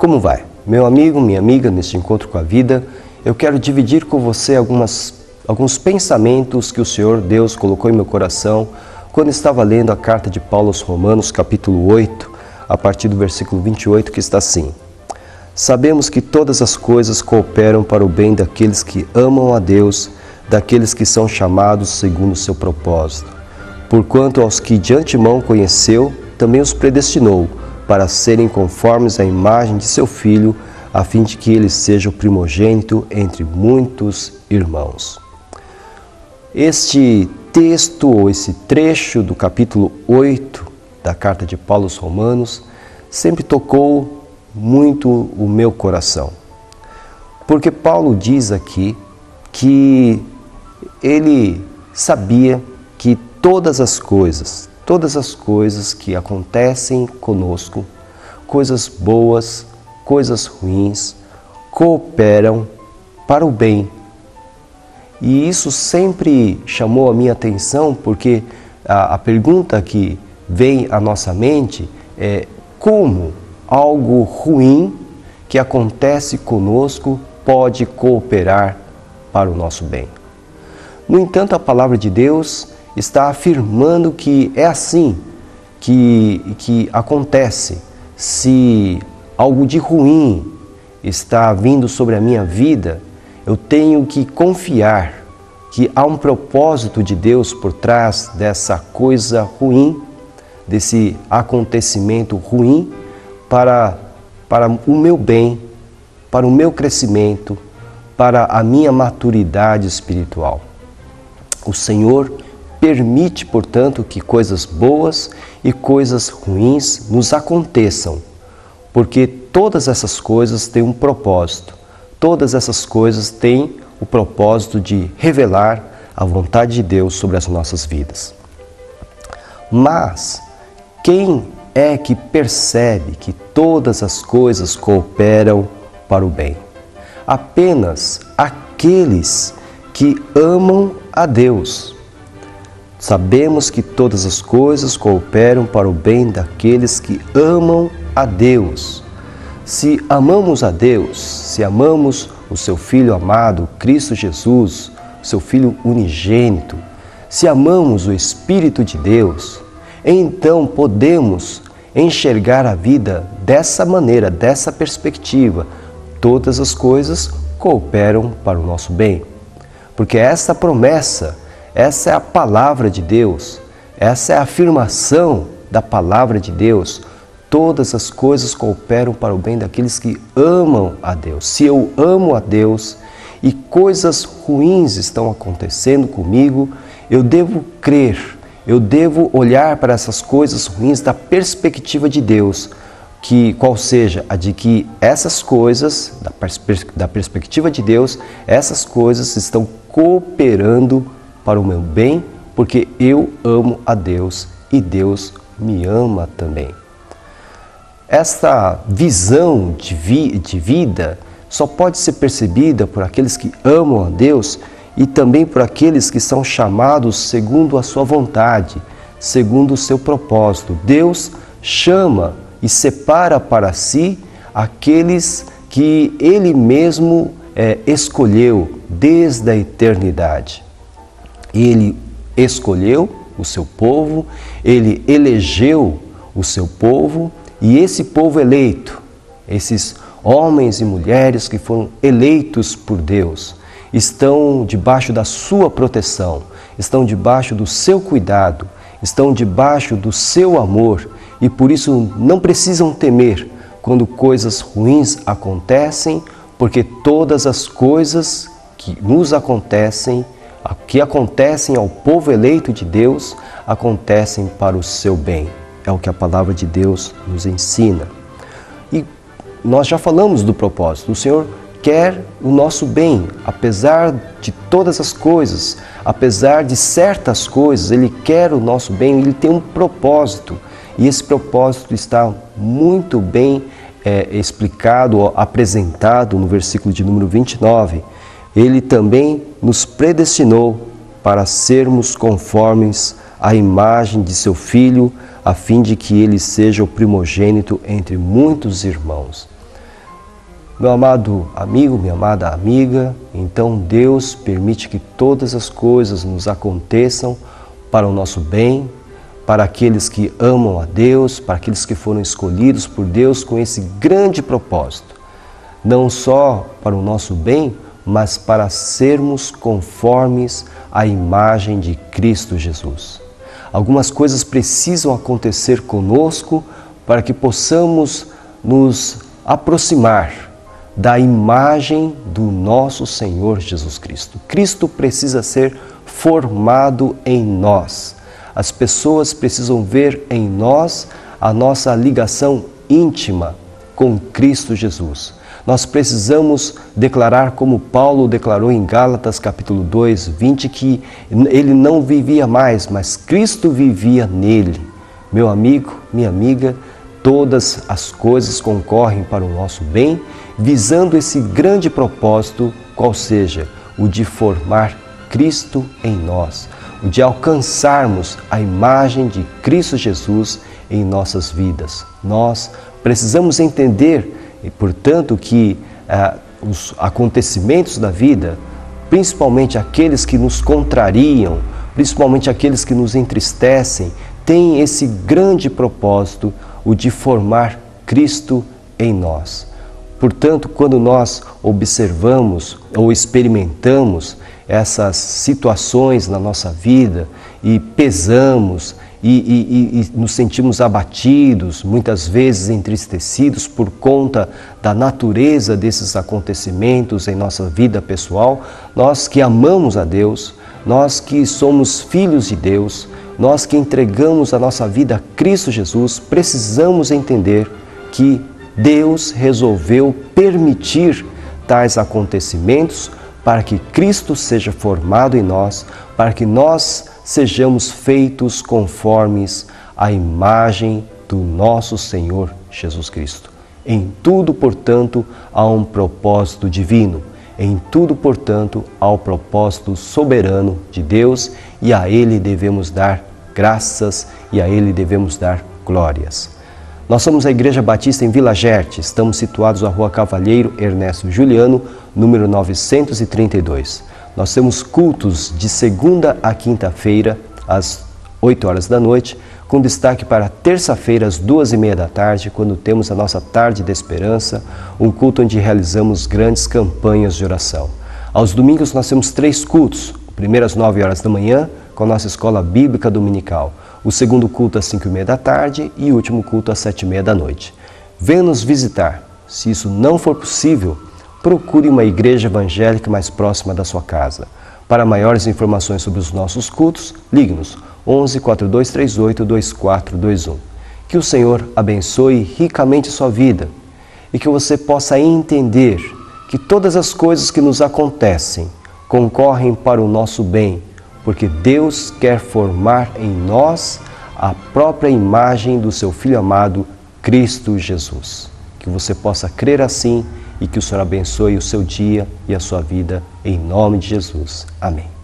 Como vai? Meu amigo, minha amiga, neste encontro com a vida, eu quero dividir com você alguns pensamentos que o Senhor Deus colocou em meu coração quando estava lendo a carta de Paulo aos Romanos, capítulo 8, a partir do versículo 28, que está assim: Sabemos que todas as coisas cooperam para o bem daqueles que amam a Deus, daqueles que são chamados segundo o seu propósito. Porquanto aos que de antemão conheceu, também os predestinou, para serem conformes à imagem de seu Filho, a fim de que ele seja o primogênito entre muitos irmãos. Este texto, ou esse trecho do capítulo 8 da carta de Paulo aos Romanos, sempre tocou muito o meu coração. Porque Paulo diz aqui que ele sabia que todas as coisas que acontecem conosco, coisas boas, coisas ruins, cooperam para o bem. E isso sempre chamou a minha atenção, porque a pergunta que vem à nossa mente é como algo ruim que acontece conosco pode cooperar para o nosso bem. No entanto, a palavra de Deus está afirmando que é assim que acontece. Se algo de ruim está vindo sobre a minha vida, eu tenho que confiar que há um propósito de Deus por trás dessa coisa ruim, desse acontecimento ruim, para o meu bem, para o meu crescimento, para a minha maturidade espiritual. O Senhor permite, portanto, que coisas boas e coisas ruins nos aconteçam, porque todas essas coisas têm um propósito. Todas essas coisas têm o propósito de revelar a vontade de Deus sobre as nossas vidas. Mas quem é que percebe que todas as coisas cooperam para o bem? Apenas aqueles que amam a Deus. Sabemos que todas as coisas cooperam para o bem daqueles que amam a Deus. Se amamos a Deus, se amamos o seu Filho amado, Cristo Jesus, o seu Filho unigênito, se amamos o Espírito de Deus, então podemos enxergar a vida dessa maneira, dessa perspectiva. Todas as coisas cooperam para o nosso bem. Porque essa promessa, essa é a palavra de Deus, essa é a afirmação da palavra de Deus. Todas as coisas cooperam para o bem daqueles que amam a Deus. Se eu amo a Deus e coisas ruins estão acontecendo comigo, eu devo crer, eu devo olhar para essas coisas ruins da perspectiva de Deus, qual seja a de que essas coisas, da perspectiva de Deus, essas coisas estão cooperando para o meu bem, porque eu amo a Deus e Deus me ama também. Esta visão de vida só pode ser percebida por aqueles que amam a Deus e também por aqueles que são chamados segundo a sua vontade, segundo o seu propósito. Deus chama e separa para si aqueles que Ele mesmo escolheu desde a eternidade. Ele escolheu o seu povo, Ele elegeu o seu povo, e esse povo eleito, esses homens e mulheres que foram eleitos por Deus, estão debaixo da sua proteção, estão debaixo do seu cuidado, estão debaixo do seu amor, e por isso não precisam temer quando coisas ruins acontecem, porque todas as coisas que nos acontecem, que acontecem ao povo eleito de Deus, acontecem para o seu bem. É o que a palavra de Deus nos ensina. E nós já falamos do propósito. O Senhor quer o nosso bem, apesar de todas as coisas, apesar de certas coisas, Ele quer o nosso bem, Ele tem um propósito. E esse propósito está muito bem explicado, apresentado no versículo de número 29. Ele também nos predestinou para sermos conformes à imagem de seu Filho, a fim de que ele seja o primogênito entre muitos irmãos. Meu amado amigo, minha amada amiga, então Deus permite que todas as coisas nos aconteçam para o nosso bem, para aqueles que amam a Deus, para aqueles que foram escolhidos por Deus com esse grande propósito. Não só para o nosso bem, mas para sermos conformes à imagem de Cristo Jesus. Algumas coisas precisam acontecer conosco para que possamos nos aproximar da imagem do nosso Senhor Jesus Cristo. Cristo precisa ser formado em nós. As pessoas precisam ver em nós a nossa ligação íntima com Cristo Jesus. Nós precisamos declarar como Paulo declarou em Gálatas capítulo 2, 20, que ele não vivia mais, mas Cristo vivia nele. Meu amigo, minha amiga, todas as coisas concorrem para o nosso bem, visando esse grande propósito, qual seja o de formar Cristo em nós, o de alcançarmos a imagem de Cristo Jesus em nossas vidas. Nós precisamos entender, portanto, que os acontecimentos da vida, principalmente aqueles que nos contrariam, principalmente aqueles que nos entristecem, têm esse grande propósito, o de formar Cristo em nós. Portanto, quando nós observamos ou experimentamos essas situações na nossa vida e pesamos e nos sentimos abatidos, muitas vezes entristecidos por conta da natureza desses acontecimentos em nossa vida pessoal, nós que amamos a Deus, nós que somos filhos de Deus, nós que entregamos a nossa vida a Cristo Jesus, precisamos entender que Deus resolveu permitir tais acontecimentos para que Cristo seja formado em nós, para que nós sejamos feitos conformes à imagem do nosso Senhor Jesus Cristo. Em tudo, portanto, há um propósito divino. Em tudo, portanto, há o propósito soberano de Deus e a Ele devemos dar graças e a Ele devemos dar glórias. Nós somos a Igreja Batista em Vila Gerte, estamos situados na Rua Cavalheiro Ernesto Juliano, número 932. Nós temos cultos de segunda a quinta-feira, às 8 horas da noite, com destaque para terça-feira, às 2h30 da tarde, quando temos a nossa Tarde da Esperança, um culto onde realizamos grandes campanhas de oração. Aos domingos nós temos 3 cultos, o primeiro às 9 horas da manhã, com a nossa Escola Bíblica Dominical. O segundo culto às 5h30 da tarde e o último culto às 7h30 da noite. Venha nos visitar. Se isso não for possível, procure uma igreja evangélica mais próxima da sua casa. Para maiores informações sobre os nossos cultos, ligue-nos 11 4238 2421. Que o Senhor abençoe ricamente a sua vida e que você possa entender que todas as coisas que nos acontecem concorrem para o nosso bem, porque Deus quer formar em nós a própria imagem do seu Filho amado, Cristo Jesus. Que você possa crer assim e que o Senhor abençoe o seu dia e a sua vida, em nome de Jesus. Amém.